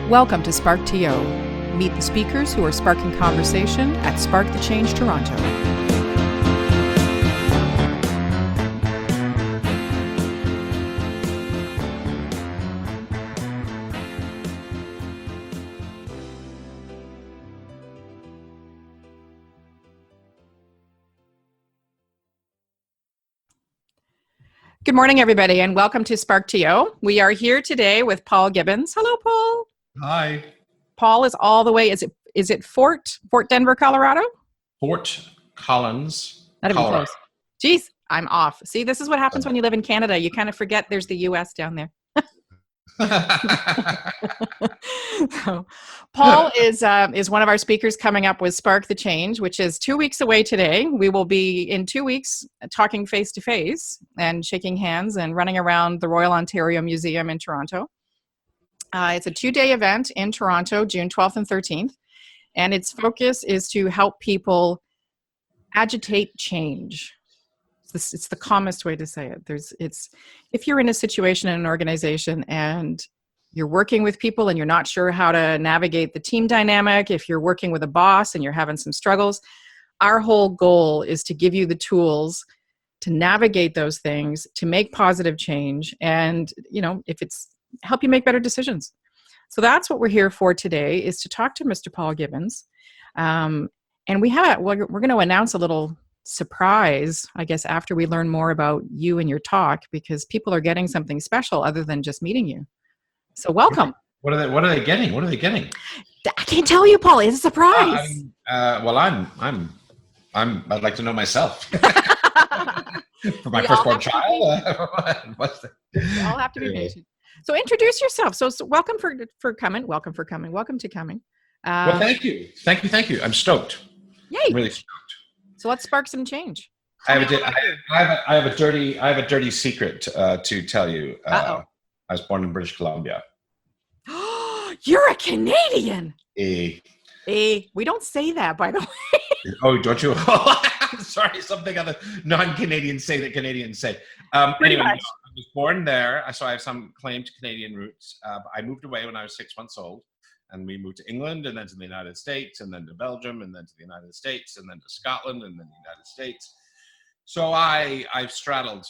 Welcome to SparkTO. Meet the speakers who are sparking conversation at Spark the Change Toronto. Good morning, everybody, and welcome to SparkTO. We are here today with Paul Gibbons. Hello, Paul. Hi. Paul is all the way, is it Fort Denver, Colorado? Fort Collins, That'd be Colorado. close. Geez, I'm off. See, this is what happens when you live in Canada. You kind of forget there's the U.S. down there. So, Paul is one of our speakers coming up with Spark the Change, which is 2 weeks away today. We will be in 2 weeks talking face to face and shaking hands and running around the Royal Ontario Museum in Toronto. It's a 2-day event in Toronto, June 12th and 13th, and its focus is to help people agitate change. It's the calmest way to say it. If you're in a situation in an organization and you're working with people and you're not sure how to navigate the team dynamic, if you're working with a boss and you're having some struggles, our whole goal is to give you the tools to navigate those things, to make positive change, and if it's help you make better decisions. So that's what we're here for today, is to talk to Mr. Paul Gibbons. And we're going to announce a little surprise, I guess, after we learn more about you and your talk, because people are getting something special other than just meeting you. So welcome. What are they getting? What are they getting? I can't tell you, Paul. It's a surprise. I'd like to know myself. For my firstborn child. We all have to be patient. So introduce yourself. So welcome for coming. Welcome to coming. Well, thank you. I'm stoked. Yay. I'm really stoked. So let's spark some change. I have a dirty secret to tell you. I was born in British Columbia. You're a Canadian. We don't say that, by the way. Oh, don't you? Sorry, something other non-Canadians say that Canadians say. Anyway, I was born there, so I have some claim to Canadian roots. I moved away when I was 6 months old, and we moved to England, and then to the United States, and then to Belgium, and then to the United States, and then to Scotland, and then the United States. So I've straddled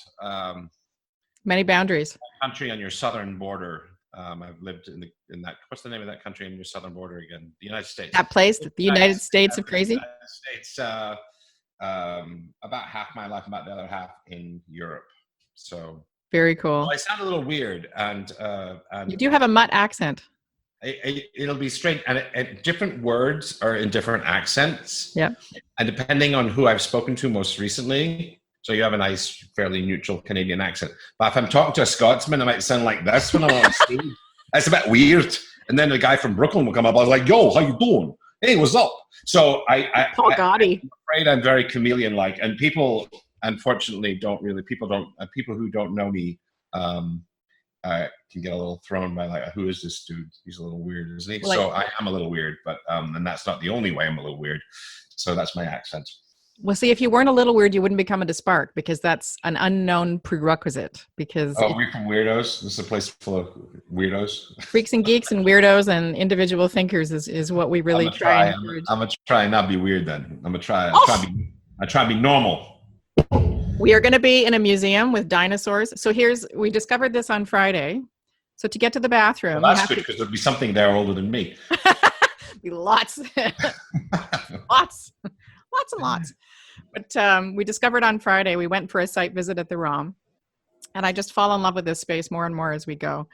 many boundaries. Country on your southern border. I've lived in that. What's the name of that country on your southern border again? The United States. That place, the United States of crazy. The United States. About half my life, about the other half in Europe. So very cool. Well, I sound a little weird, and you do have a mutt accent. It'll be strange, and different words are in different accents. Yeah. And depending on who I've spoken to most recently. So you have a nice, fairly neutral Canadian accent. But if I'm talking to a Scotsman, I might sound like this when I'm on stage. That's a bit weird. And then the guy from Brooklyn will come up. I was like, "Yo, how you doing? Hey, what's up?" So I'm afraid I'm very chameleon-like, and people, unfortunately, people who don't know me can get a little thrown by like, "Who is this dude? He's a little weird, isn't he?" So I am a little weird, but and that's not the only way I'm a little weird. So that's my accent. Well, see, if you weren't a little weird, you wouldn't be coming to Spark, because that's an unknown prerequisite. Because we're from weirdos. This is a place full of weirdos. Freaks and geeks and weirdos and individual thinkers is what we really try. I'm gonna try and not be weird. Then I'm gonna try. I try to be normal. We are going to be in a museum with dinosaurs. So we discovered this on Friday. So to get to the bathroom, well, that's good, because there'll be something there older than me. Be lots, lots. But we discovered on Friday, we went for a site visit at the ROM, and I just fall in love with this space more and more as we go.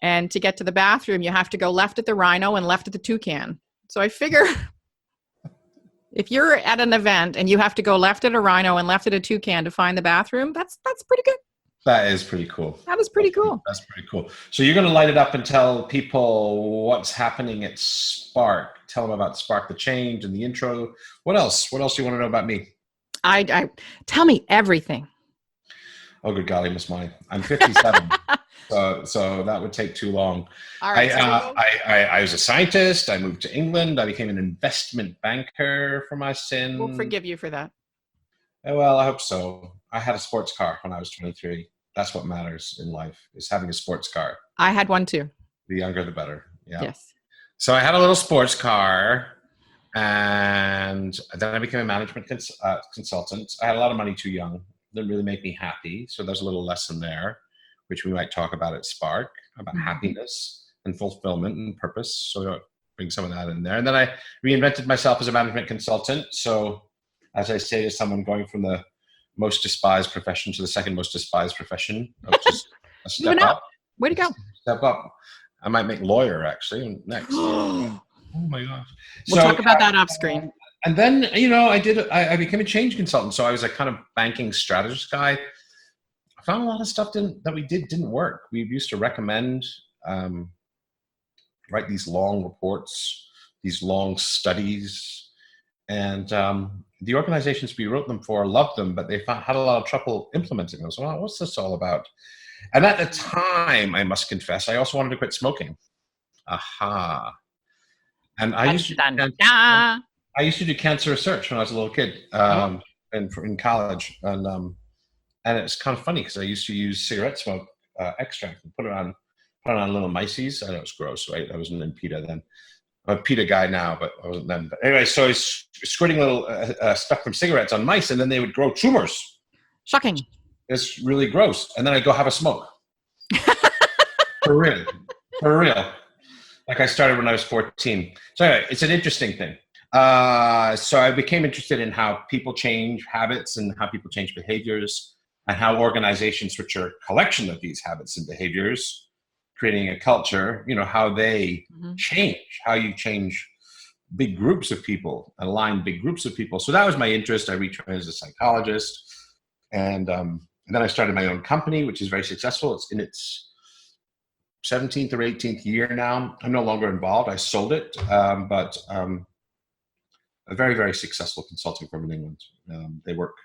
And to get to the bathroom, you have to go left at the Rhino and left at the Toucan. So I figure if you're at an event and you have to go left at a Rhino and left at a Toucan to find the bathroom, that's pretty good. That is pretty cool. That is pretty cool. That's pretty cool. So you're going to light it up and tell people what's happening at Spark. Tell them about Spark the Change and the intro. What else? What else do you want to know about me? I tell me everything. Oh, good golly, Miss Molly. I'm 57. so that would take too long. All right. I was a scientist. I moved to England. I became an investment banker for my sin. We'll forgive you for that. Well, I hope so. I had a sports car when I was 23. That's what matters in life, is having a sports car. I had one too. The younger, the better. Yeah. Yes. So I had a little sports car, and then I became a management consultant. I had a lot of money too young. Didn't really make me happy. So there's a little lesson there, which we might talk about at Spark, about happiness and fulfillment and purpose. So I'll bring some of that in there. And then I reinvented myself as a management consultant. So as I say to someone, going from the most despised profession to the second most despised profession, which is a step up. Way to go. Step up. I might make lawyer actually next. Oh my gosh. We'll talk about that off screen. And then, I became a change consultant. So I was a kind of banking strategist guy. I found a lot of stuff that we didn't work. We used to recommend, write these long reports, these long studies. And the organizations we wrote them for loved them, but they had a lot of trouble implementing them. So, what's this all about? And at the time, I must confess, I also wanted to quit smoking. Aha. And I used to do cancer research when I was a little kid in college. And it's kind of funny because I used to use cigarette smoke extract and put it on little mices. I know it's gross, right? I wasn't in PETA then. I'm a PETA guy now, but I wasn't then. But anyway, so I was squirting little stuff from cigarettes on mice, and then they would grow tumors. Shocking. It's really gross. And then I'd go have a smoke. For real. Like I started when I was 14. So anyway, it's an interesting thing. So I became interested in how people change habits and how people change behaviors, and how organizations, which are a collection of these habits and behaviors, creating a culture, how they change, how you change big groups of people, align big groups of people. So that was my interest. I retrained as a psychologist. And then I started my own company, which is very successful. It's in its 17th or 18th year now. I'm no longer involved. I sold it, but a very, very successful consulting firm in England. They work,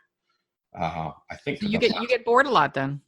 I think. So you get bored a lot then?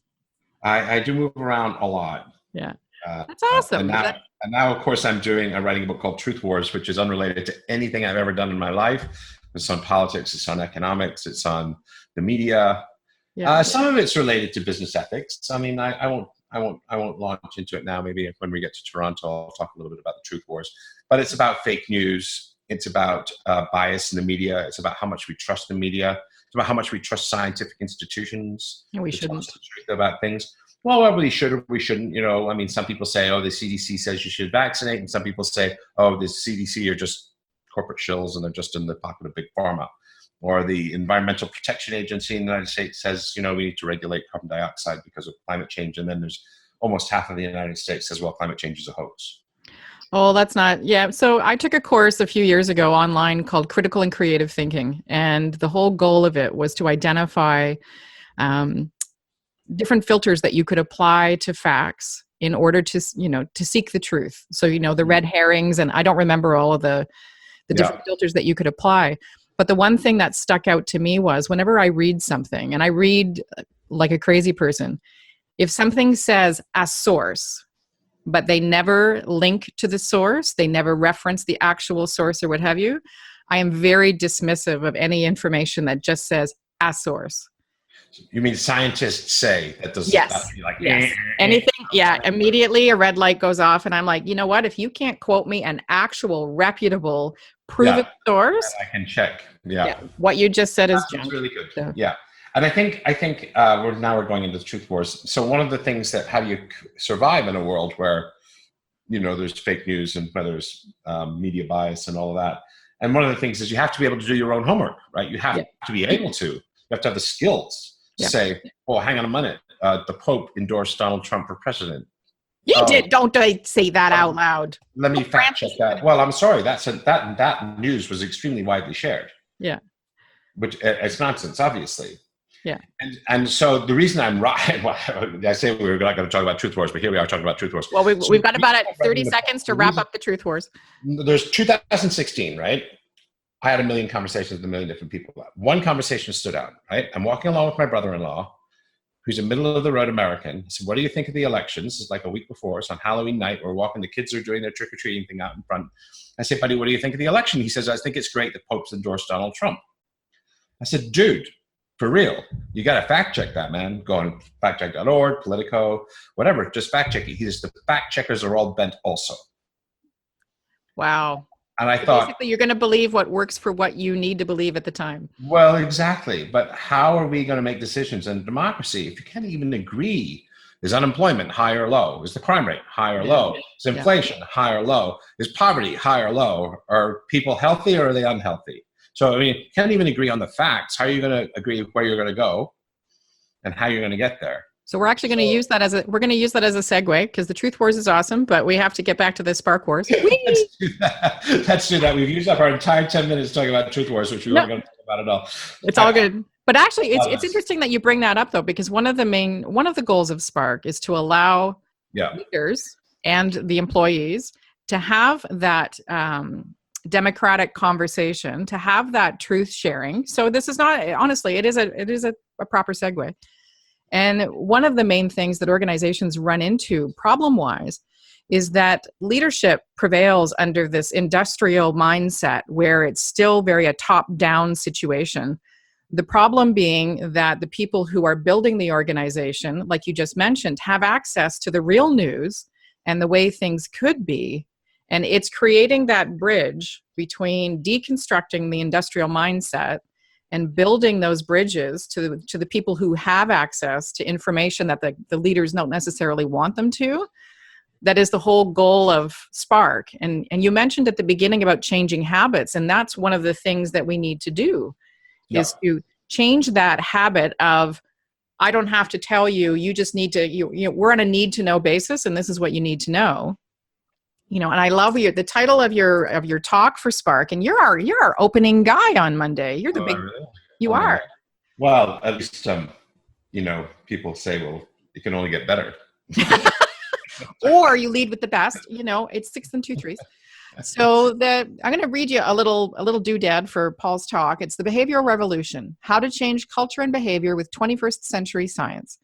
I do move around a lot. Yeah. That's awesome. And now, of course, I'm writing a book called Truth Wars, which is unrelated to anything I've ever done in my life. It's on politics. It's on economics. It's on the media. Yeah. Some of it's related to business ethics. I mean, I won't launch into it now. Maybe when we get to Toronto, I'll talk a little bit about the Truth Wars. But it's about fake news. It's about bias in the media. It's about how much we trust the media. It's about how much we trust scientific institutions. And we shouldn't. The truth about things. Well, we should or we shouldn't. I mean, some people say, the CDC says you should vaccinate. And some people say, the CDC are just corporate shills and they're just in the pocket of big pharma. Or the Environmental Protection Agency in the United States says, we need to regulate carbon dioxide because of climate change. And then there's almost half of the United States says, well, climate change is a hoax. Oh, that's not. Yeah. So I took a course a few years ago online called Critical and Creative Thinking. And the whole goal of it was to identify different filters that you could apply to facts in order to, to seek the truth. So, the red herrings, and I don't remember all of the different filters that you could apply. But the one thing that stuck out to me was whenever I read something, and I read like a crazy person, if something says a source, but they never link to the source, they never reference the actual source or what have you, I am very dismissive of any information that just says a source. You mean scientists say that doesn't? Yes. Anything? Yeah. Immediately a red light goes off, and I'm like, you know what? If you can't quote me an actual reputable, proven source, I can check. Yeah. What you just said is junk. Really good. So. Yeah. And I think we're going into the truth wars. So one of the things that how do you survive in a world where there's fake news and where there's media bias and all of that. And one of the things is you have to be able to do your own homework, right? You have to be able to. You have to have the skills. Say, well, hang on a minute. The Pope endorsed Donald Trump for president. He did. Don't say that out loud. Let me fact check that. Well, I'm sorry. That news was extremely widely shared. Yeah. Which it's nonsense, obviously. Yeah. And so the reason I'm right, well, I say we were not going to talk about truth wars, but here we are talking about truth wars. Well, we've got about 30 seconds to wrap up the truth wars. There's 2016, right? I had a million conversations with a million different people. One conversation stood out, right? I'm walking along with my brother-in-law, who's a middle-of-the-road American. I said, what do you think of the elections? It's like a week before. It's on Halloween night. We're walking. The kids are doing their trick-or-treating thing out in front. I said, buddy, what do you think of the election? He says, I think it's great the Pope's endorsed Donald Trump. I said, dude, for real, you got to fact-check that, man. Go on factcheck.org, Politico, whatever. Just fact-check it. He says, the fact-checkers are all bent also. Wow. And I So thought, basically, you're going to believe what works for what you need to believe at the time. well, exactly. But how are we going to make decisions in democracy if you can't even agree? Is unemployment high or low? Is the crime rate high or low? Is inflation high or low? Is poverty high or low? Are people healthy or are they unhealthy? So, I mean, you can't even agree on the facts. How are you going to agree where you're going to go and how you're going to get there? So we're actually going to use that as a segue, because the Truth Wars is awesome, but we have to get back to the Spark Wars. Let's do that. Let's do that. We've used up our entire 10 minutes talking about Truth Wars, which we weren't going to talk about at all. It's all good. But actually, it's interesting that you bring that up, though, because one of the goals of Spark is to allow leaders and the employees to have that democratic conversation, to have that truth sharing. So this is not, honestly, it is a proper segue. And one of the main things that organizations run into problem-wise is that leadership prevails under this industrial mindset where it's still very a top-down situation. The problem being that the people who are building the organization, like you just mentioned, have access to the real news and the way things could be. And it's creating that bridge between deconstructing the industrial mindset and building those bridges to the people who have access to information that the leaders don't necessarily want them to. That is the whole goal of Spark. And you mentioned at the beginning about changing habits, and that's one of the things that we need to do, is to change that habit of, I don't have to tell you, you just need to, we're on a need to know basis, and this is what you need to know. And I love the title of your talk for Spark, and you're our opening guy on Monday. You're the big, really? You are. Well, at least, people say, well, it can only get better. Or you lead with the best, it's 6 and 2 3s. So I'm going to read you a little doodad for Paul's talk. It's the behavioral revolution, how to change culture and behavior with 21st century science.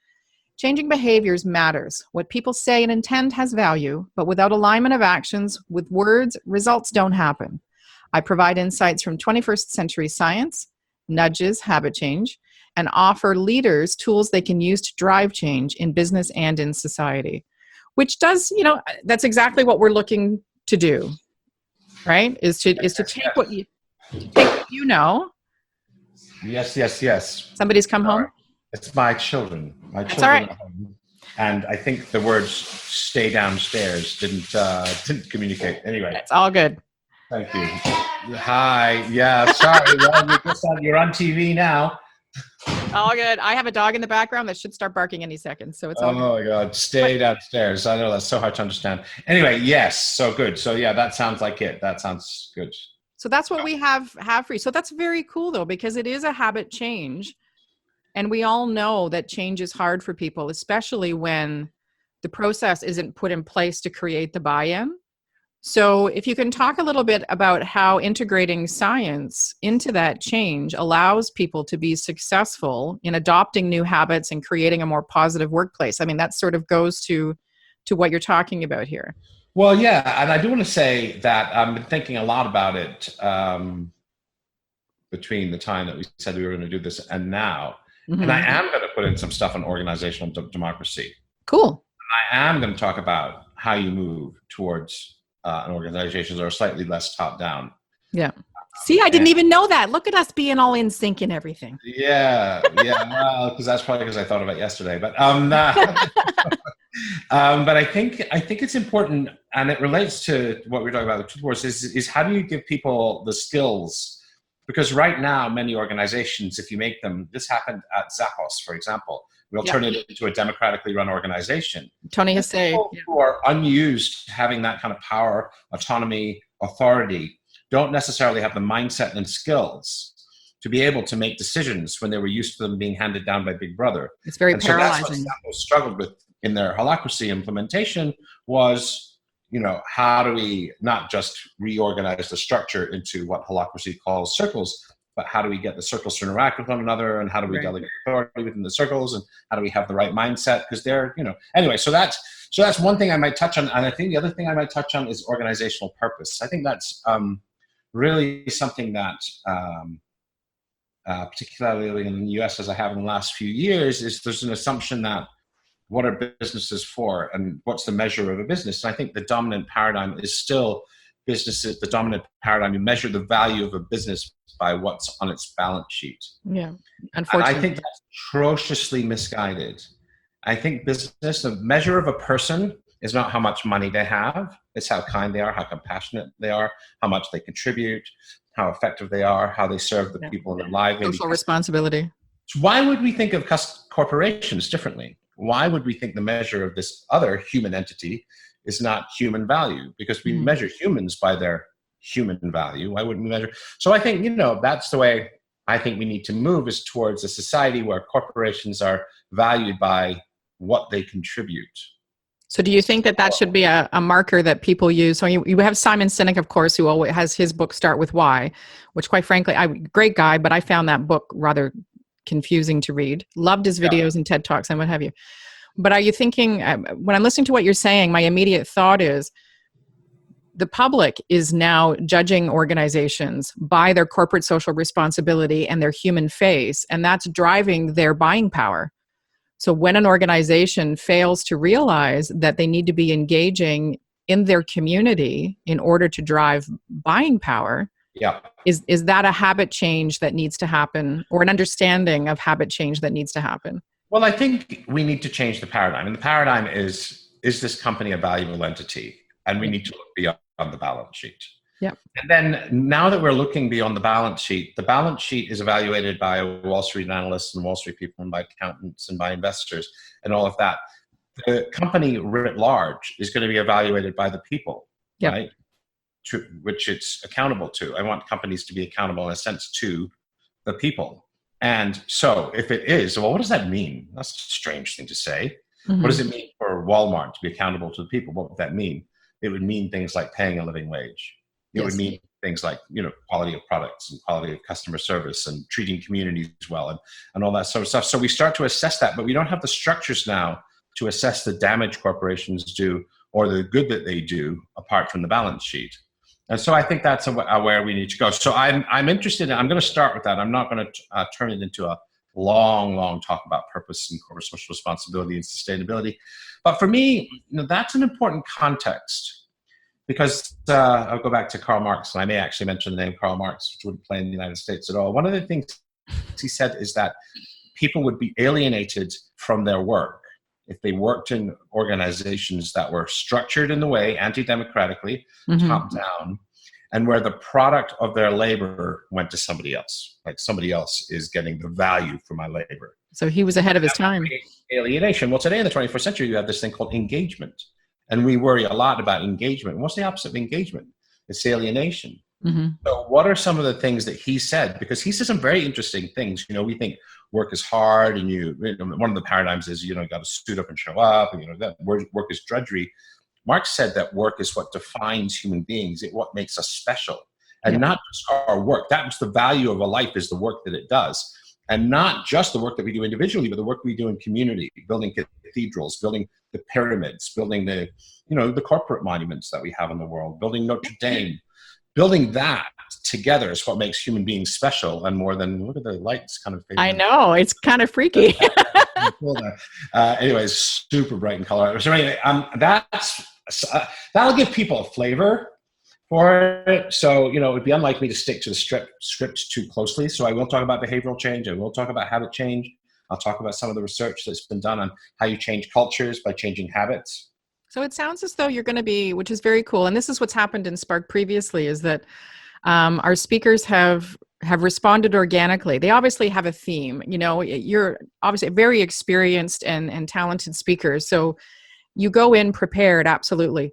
Changing behaviors matters. What people say and intend has value, but without alignment of actions with words, results don't happen. I provide insights from 21st century science, nudges habit change, and offer leaders tools they can use to drive change in business and in society, which does, that's exactly what we're looking to do, right? Is to take what you know. Yes. Somebody's come home. It's my children. That's all right. And I think the words "stay downstairs" didn't communicate. Anyway, it's all good. Thank you. Hi. Yeah. Sorry. Well, you're on TV now. All good. I have a dog in the background that should start barking any second, so it's all good. Oh my God! Stay downstairs. I know that's so hard to understand. Anyway, yes. So good. So yeah, that sounds like it. That sounds good. So that's what we have for you. So that's very cool though, because it is a habit change. And we all know that change is hard for people, especially when the process isn't put in place to create the buy-in. So if you can talk a little bit about how integrating science into that change allows people to be successful in adopting new habits and creating a more positive workplace. I mean, that sort of goes to what you're talking about here. Well, yeah. And I do want to say that I've been thinking a lot about it between the time that we said we were going to do this and now. Mm-hmm. And I am going to put in some stuff on organizational democracy. Cool. I am going to talk about how you move towards an organizations that are slightly less top down. Yeah. See, I didn't even know that. Look at us being all in sync and everything. Yeah. Well, because that's probably because I thought of it yesterday. But but I think it's important, and it relates to what we're talking about. The Truth Wars is how do you give people the skills? Because right now, many organizations, if you make them, this happened at Zappos, for example, we'll turn it into a democratically run organization. Tony has said, who are unused to having that kind of power, autonomy, authority, don't necessarily have the mindset and skills to be able to make decisions when they were used to them being handed down by Big Brother. It's very paralyzing. So that's what Zappos struggled with in their holacracy implementation was, how do we not just reorganize the structure into what holacracy calls circles, but how do we get the circles to interact with one another, and how do we delegate authority within the circles, and how do we have the right mindset? Because they're, anyway, so that's one thing I might touch on. And I think the other thing I might touch on is organizational purpose. I think that's really something that, particularly in the US, as I have in the last few years, is there's an assumption that what are businesses for and what's the measure of a business? And I think the dominant paradigm is still businesses, the dominant paradigm, you measure the value of a business by what's on its balance sheet. Yeah, And I unfortunately. think that's atrociously misguided. I think business, the measure of a person is not how much money they have. It's how kind they are, how compassionate they are, how much they contribute, how effective they are, how they serve the people in their life. Social responsibility. So why would we think of corporations differently? Why would we think the measure of this other human entity is not human value? Because we measure humans by their human value. Why wouldn't we measure? So I think, that's the way I think we need to move, is towards a society where corporations are valued by what they contribute. So do you think that should be a marker that people use? So you have Simon Sinek, of course, who always has his book Start With Why, which quite frankly, great guy, but I found that book rather confusing to read. Loved his videos and TED Talks and what have you. But are you thinking, when I'm listening to what you're saying, my immediate thought is the public is now judging organizations by their corporate social responsibility and their human face, and that's driving their buying power. So when an organization fails to realize that they need to be engaging in their community in order to drive buying power, is that a habit change that needs to happen, or an understanding of habit change that needs to happen? Well, I think we need to change the paradigm. And the paradigm is this company a valuable entity? And we need to look beyond the balance sheet. Yep. And then now that we're looking beyond the balance sheet is evaluated by Wall Street analysts and Wall Street people and by accountants and by investors and all of that. The company writ large is going to be evaluated by the people, right? Which it's accountable to. I want companies to be accountable in a sense to the people. And so if it is, well, what does that mean? That's a strange thing to say. What does it mean for Walmart to be accountable to the people? What would that mean? It would mean things like paying a living wage. It would mean things like, quality of products and quality of customer service and treating communities well and all that sort of stuff. So we start to assess that, but we don't have the structures now to assess the damage corporations do or the good that they do apart from the balance sheet. And so I think that's where we need to go. So I'm interested I'm going to start with that. I'm not going to turn it into a long talk about purpose and corporate social responsibility and sustainability. But for me, that's an important context. Because I'll go back to Karl Marx, and I may actually mention the name Karl Marx, which wouldn't play in the United States at all. One of the things he said is that people would be alienated from their work if they worked in organizations that were structured in the way, anti-democratically, top down, and where the product of their labor went to somebody else. Like somebody else is getting the value for my labor. So he was ahead of his time. Alienation. Well, today in the 21st century, you have this thing called engagement. And we worry a lot about engagement. What's the opposite of engagement? It's alienation. So what are some of the things that he said? Because he said some very interesting things. We think work is hard, and one of the paradigms is, you got to suit up and show up, and that work is drudgery. Marx said that work is what defines human beings. It's what makes us special. And not just our work. That's the value of a life, is the work that it does. And not just the work that we do individually, but the work we do in community, building cathedrals, building the pyramids, building the corporate monuments that we have in the world, building Notre Dame. Building that together is what makes human beings special, and more than, look at the lights kind of fading. I know, it's kind of freaky. Anyways, super bright in color. So anyway, that'll give people a flavor for it. So, it would be unlike me to stick to the script too closely. So I will talk about behavioral change. I will talk about habit change. I'll talk about some of the research that's been done on how you change cultures by changing habits. So it sounds as though you're going to be, which is very cool. And this is what's happened in Spark previously, is that our speakers have responded organically. They obviously have a theme. You're obviously very experienced and talented speakers. So you go in prepared, absolutely.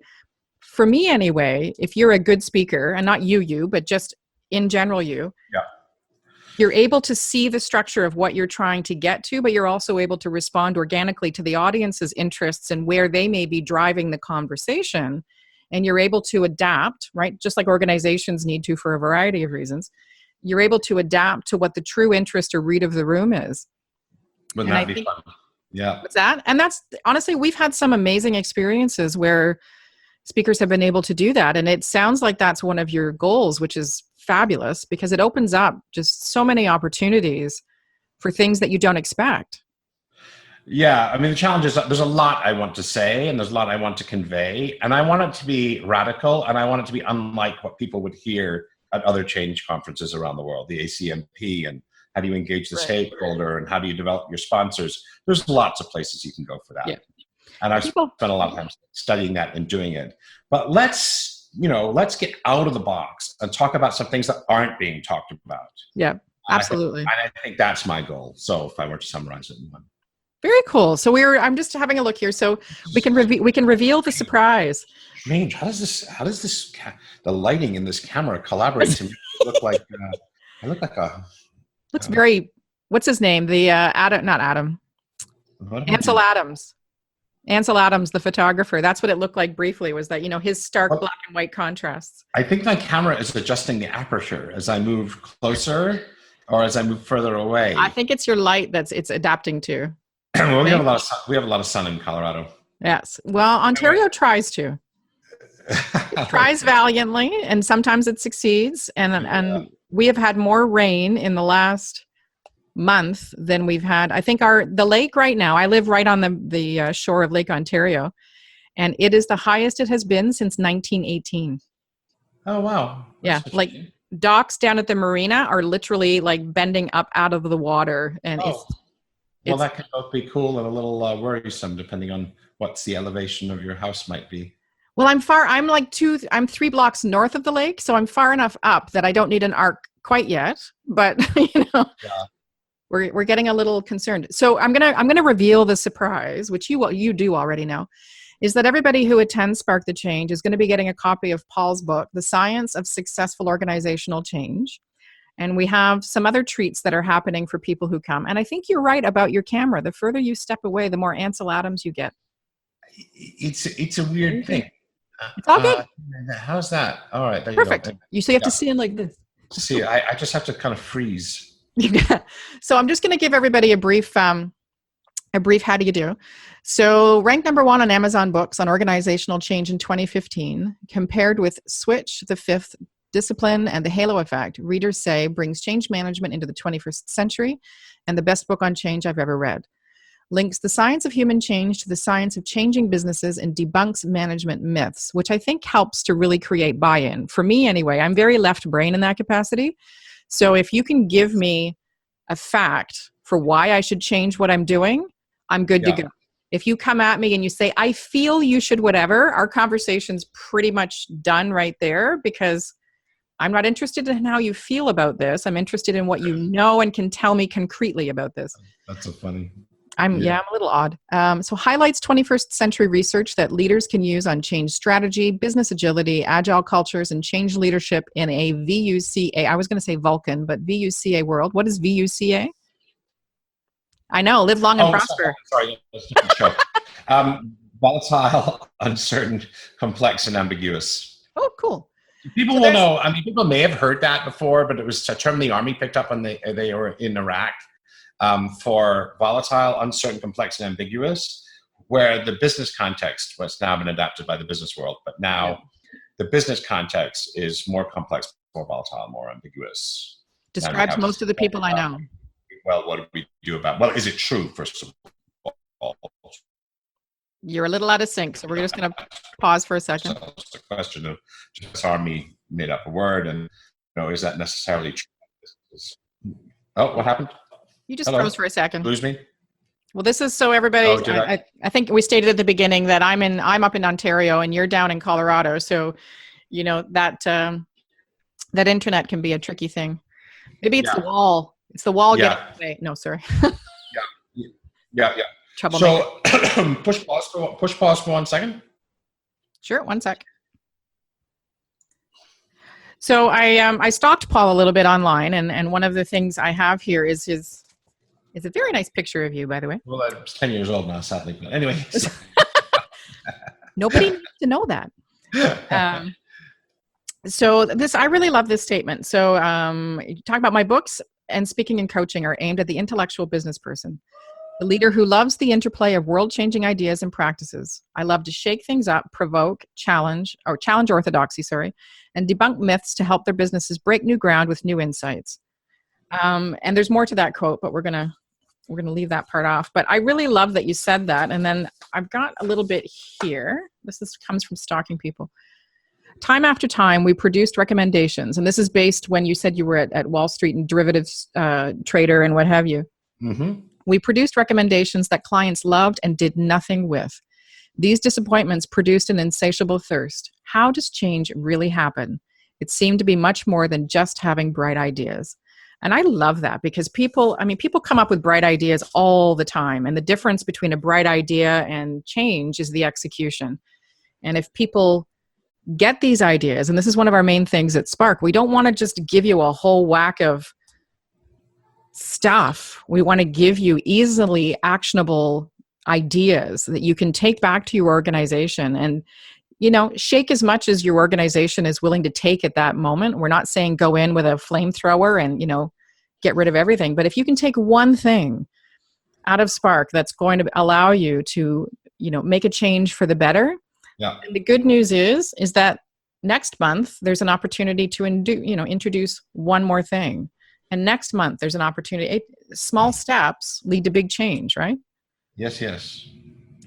For me anyway, if you're a good speaker, and not you, but just in general you're able to see the structure of what you're trying to get to, but you're also able to respond organically to the audience's interests and where they may be driving the conversation. And you're able to adapt, right? Just like organizations need to for a variety of reasons. You're able to adapt to what the true interest or read of the room is. Wouldn't that be fun? Yeah. What's that? And that's, honestly, we've had some amazing experiences where speakers have been able to do that. And it sounds like that's one of your goals, which is fabulous, because it opens up just so many opportunities for things that you don't expect. Yeah, I mean, the challenge is that there's a lot I want to say and there's a lot I want to convey. And I want it to be radical and I want it to be unlike what people would hear at other change conferences around the world, the ACMP, and how do you engage the stakeholder and how do you develop your sponsors. There's lots of places you can go for that. Yeah. And I've spent a lot of time studying that and doing it. But let's get out of the box and talk about some things that aren't being talked about. Yeah, absolutely. I think that's my goal. So if I were to summarize it in one. Very cool. So I'm just having a look here. So we can reveal the surprise. Strange. How does this the lighting in this camera collaborate to make it look like I look like a looks very, what's his name? The not Adam. Ansel Adams. Ansel Adams, the photographer. That's what it looked like briefly, was that, his stark black and white contrasts. I think my camera is adjusting the aperture as I move closer or as I move further away. I think it's your light it's adapting to. Well, we have a lot of sun in Colorado. Yes. Well, Ontario tries to. It tries valiantly, and sometimes it succeeds. And we have had more rain in the last month than we've had. I think the lake right now, I live right on the shore of Lake Ontario, and it is the highest it has been since 1918. Oh, wow. Yeah. Like docks down at the marina are literally like bending up out of the water. And well, that can both be cool and a little worrisome, depending on what's the elevation of your house might be. Well, I'm 3 blocks north of the lake, so I'm far enough up that I don't need an arc quite yet. But we're getting a little concerned. So I'm gonna reveal the surprise, which you do already know, is that everybody who attends Spark the Change is going to be getting a copy of Paul's book, The Science of Successful Organizational Change. And we have some other treats that are happening for people who come. And I think you're right about your camera. The further you step away, the more Ansel Adams you get. It's a weird thing. It's all good. How's that? All right. There Perfect. You So you have to see it like this. See, I just have to kind of freeze. So I'm just going to give everybody a brief how do you do. So ranked number 1 on Amazon Books on organizational change in 2015, compared with Switch, The Fifth Discipline, and The Halo Effect, readers say brings change management into the 21st century and the best book on change I've ever read. Links the science of human change to the science of changing businesses and debunks management myths, which I think helps to really create buy-in. For me anyway, I'm very left brain in that capacity. So if you can give me a fact for why I should change what I'm doing, I'm good to go. If you come at me and you say, I feel you should whatever, our conversation's pretty much done right there, because I'm not interested in how you feel about this. I'm interested in what you know and can tell me concretely about this. That's so funny. I'm a little odd. So highlights 21st century research that leaders can use on change strategy, business agility, agile cultures, and change leadership in a VUCA. I was going to say Vulcan, but VUCA world. What is VUCA? I know, live long and prosper. Sorry. Volatile, uncertain, complex, and ambiguous. Oh, cool. People will know. I mean, people may have heard that before, but it was a term the Army picked up when they were in Iraq. For volatile, uncertain, complex, and ambiguous, where the business context was now been adapted by the business world, but now the business context is more complex, more volatile, more ambiguous. Describes most of the people I know. Well, what do we do about? Well, is it true? First of all, you're a little out of sync, so we're just going to pause for a second. So it's a question of just Army made up a word, and is that necessarily true? Oh, what happened? You just froze for a second. Lose me? Well, this is so everybody. I think we stated at the beginning that I'm up in Ontario and you're down in Colorado. So, that internet can be a tricky thing. Maybe it's the wall. It's the wall getting away. No, sorry. Yeah. Trouble. So push pause for 1 second. Sure, 1 sec. So I stalked Paul a little bit online, and one of the things I have here is a very nice picture of you, by the way. Well, I'm 10 years old now, sadly. But anyway. Nobody needs to know that. So I really love this statement. So you talk about my books and speaking and coaching are aimed at the intellectual business person, the leader who loves the interplay of world-changing ideas and practices. I love to shake things up, provoke, challenge orthodoxy, and debunk myths to help their businesses break new ground with new insights. And there's more to that quote, but we're going to we're going to leave that part off. But I really love that you said that. And then I've got a little bit here. Comes from stalking people. Time after time, we produced recommendations. And this is based when you said you were at Wall Street and derivatives trader and what have you. Mm-hmm. We produced recommendations that clients loved and did nothing with. These disappointments produced an insatiable thirst. How does change really happen? It seemed to be much more than just having bright ideas. And I love that because people come up with bright ideas all the time. And the difference between a bright idea and change is the execution. And if people get these ideas, and this is one of our main things at Spark, we don't want to just give you a whole whack of stuff. We want to give you easily actionable ideas that you can take back to your organization and, shake as much as your organization is willing to take at that moment. We're not saying go in with a flamethrower and, get rid of everything. But if you can take one thing out of Spark that's going to allow you to, make a change for the better. Yeah. And the good news is that next month there's an opportunity to introduce one more thing. And next month there's an opportunity. Small steps lead to big change, right? Yes.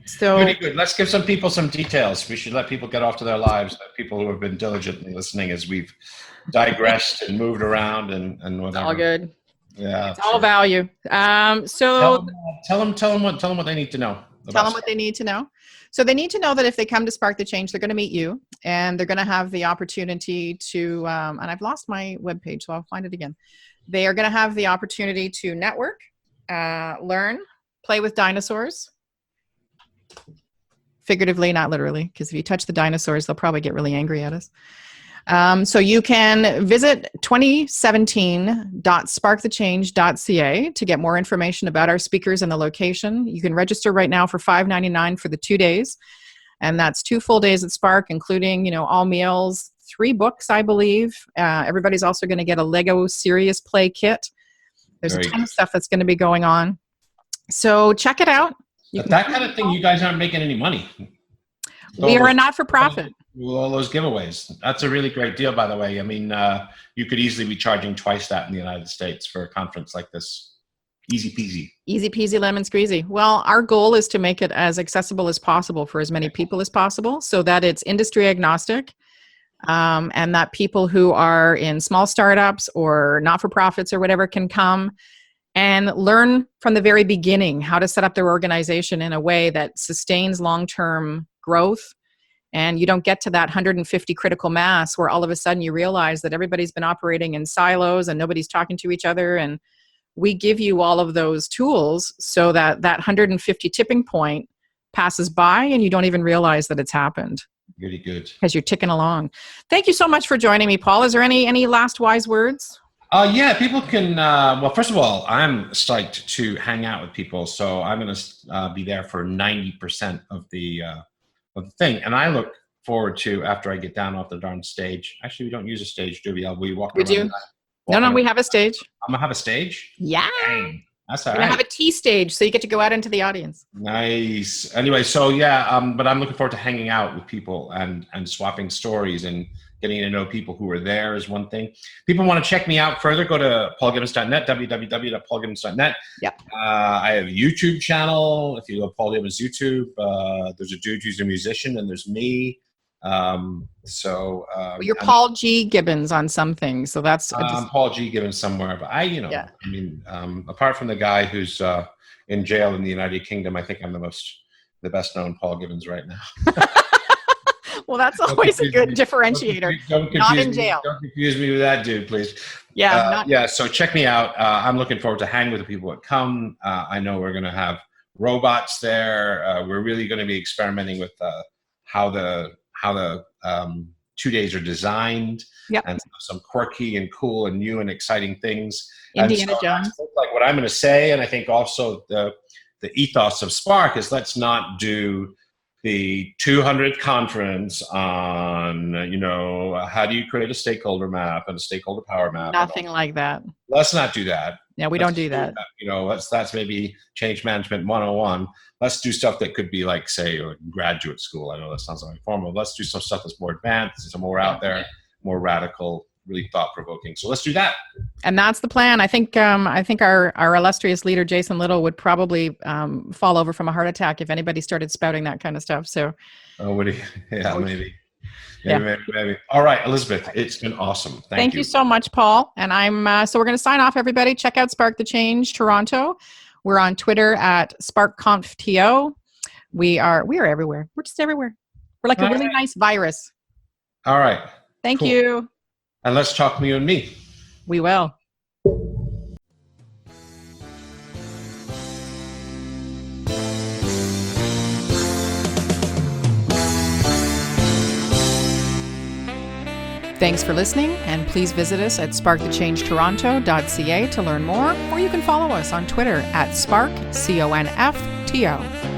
So pretty good. Let's give some people some details. We should let people get off to their lives. People who have been diligently listening as we've digressed and moved around and whatever. It's all good. Yeah, it's all value. So tell them what they need to know. Tell them what they need to know. So they need to know that if they come to Spark the Change, they're going to meet you, and they're going to have the opportunity to. And I've lost my webpage, so I'll find it again. They are going to have the opportunity to network, learn, play with dinosaurs. Figuratively, not literally, because if you touch the dinosaurs, they'll probably get really angry at us. So you can visit 2017.sparkthechange.ca to get more information about our speakers and the location. You can register right now for $5.99 for the 2 days. And that's 2 full days at Spark, including, all meals, 3 books, I believe. Everybody's also going to get a Lego Serious Play kit. There's a ton of stuff that's going to be going on. So check it out. That kind of thing, you guys aren't making any money. We are a not-for-profit. All those giveaways. That's a really great deal, by the way. I mean, you could easily be charging twice that in the United States for a conference like this. Easy peasy. Easy peasy lemon squeezy. Well, our goal is to make it as accessible as possible for as many people as possible so that it's industry agnostic and that people who are in small startups or not-for-profits or whatever can come and learn from the very beginning how to set up their organization in a way that sustains long-term growth. And you don't get to that 150 critical mass where all of a sudden you realize that everybody's been operating in silos and nobody's talking to each other. And we give you all of those tools so that 150 tipping point passes by and you don't even realize that it's happened. Really good. Because you're ticking along. Thank you so much for joining me, Paul. Is there any last wise words? Yeah, people can, well, first of all, I'm psyched to hang out with people. So I'm going to be there for 90% of the thing. And I look forward to, after I get down off the darn stage. Actually, we don't use a stage, do we? We walk around. We do. No, we have a stage. I'm going to have a stage? Yeah. Dang. That's all right. We're going to have a T stage, so you get to go out into the audience. Nice. Anyway, so yeah, but I'm looking forward to hanging out with people and swapping stories and getting to know people who are there is one thing. People want to check me out further, go to paulgibbons.net, www.paulgibbons.net. Yep. I have a YouTube channel. If you go to Paul Gibbons YouTube, there's a dude who's a musician, and there's me. Well, you're Paul G. Gibbons on some things, so that's I'm Paul G. Gibbons somewhere. But apart from the guy who's in jail in the United Kingdom, I think I'm the best known Paul Gibbons right now. Well, that's always a good differentiator. Not in jail. Don't confuse me with that dude, please. Yeah. So check me out. I'm looking forward to hanging with the people that come. I know we're going to have robots there. We're really going to be experimenting with how the 2 days are designed. Yep. And some quirky and cool and new and exciting things. Indiana Jones. Like what I'm going to say, and I think also the ethos of Spark is let's not do the 200th conference on, how do you create a stakeholder map and a stakeholder power map? Nothing like that. Let's not do that. Yeah, we don't do that. That's maybe change management 101. Let's do stuff that could be like, say, a graduate school. I know that sounds like formal. Let's do some stuff that's more advanced, some more out there, more radical. really thought-provoking. So let's do that. And that's the plan. I think our illustrious leader, Jason Little, would probably fall over from a heart attack if anybody started spouting that kind of stuff. So, oh, would he? Yeah, maybe. Yeah. Maybe. All right, Elizabeth, it's been awesome. Thank you so much, Paul. And so we're going to sign off, everybody. Check out Spark the Change Toronto. We're on Twitter at SparkConfTO. We are everywhere. We're just everywhere. We're like a really nice virus. All right. Thank you. And let's talk you and me. We will. Thanks for listening, and please visit us at sparkthechangetoronto.ca to learn more, or you can follow us on Twitter at SparkConfTO.